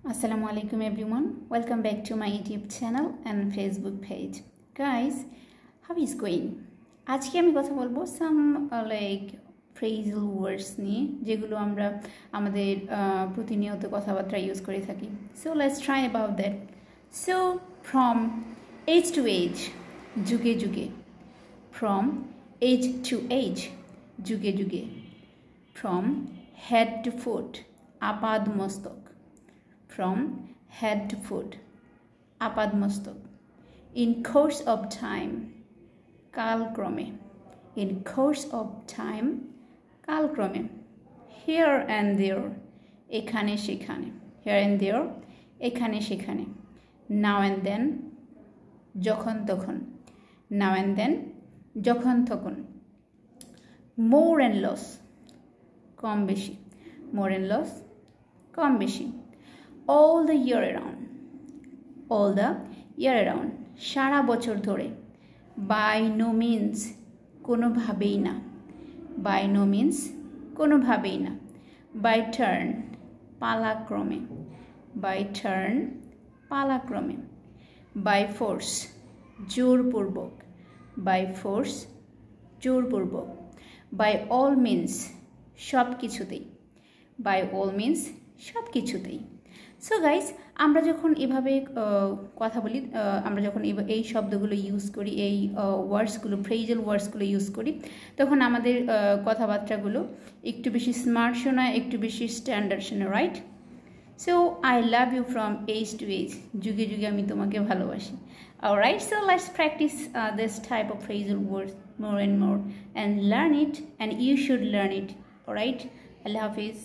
Assalamu alaikum everyone. Welcome back to my YouTube channel and Facebook page. Guys, how is going? আজকে আমি কথা বলবো some phrasal words নিয়ে যেগুলো আমরা আমাদের প্রতিনিয়ত কথাবার্তা ইউজ করে থাকি. So let's try about that. So from age to age, যুগে যুগে. From age to age, যুগে যুগে. From head to foot, আপাদ মস্তক. From head to foot, apad mostok. In course of time, kalkrome. In course of time, kalkrome. Here and there, ekhane shekhane. Here and there, ekhane shekhane. Now and then, jokhon tokhon. Now and then, jokhon tokhon. More and less, kom beshi. More and less, kom beshi. All the year around. All the year around. সারা বছর ধরে. By no means, কোনোভাবেই না. By no means, কোনোভাবেই না. By turn, পালাক্রমে. By turn, পালাক্রমে. By force, জোরপূর্বক. By force, জোরপূর্বক. By all means, সব কিছুতেই. By all means, সব কিছুতেই. সো গাইস, আমরা যখন এভাবে কথা বলি, আমরা যখন এই শব্দগুলো ইউজ করি, এই ওয়ার্ডসগুলো, ফ্রেজাল ওয়ার্ডসগুলো ইউজ করি, তখন আমাদের কথাবার্তাগুলো একটু বেশি স্মার্ট শোনায়, একটু বেশি স্ট্যান্ডার্ড শোনায়, right? So I love you from age to age, যুগে যুগে আমি তোমাকে ভালোবাসি। Alright, so let's practise this type of phrasal words more and more and learn it, and you should learn it. Alright, Allah Hafiz.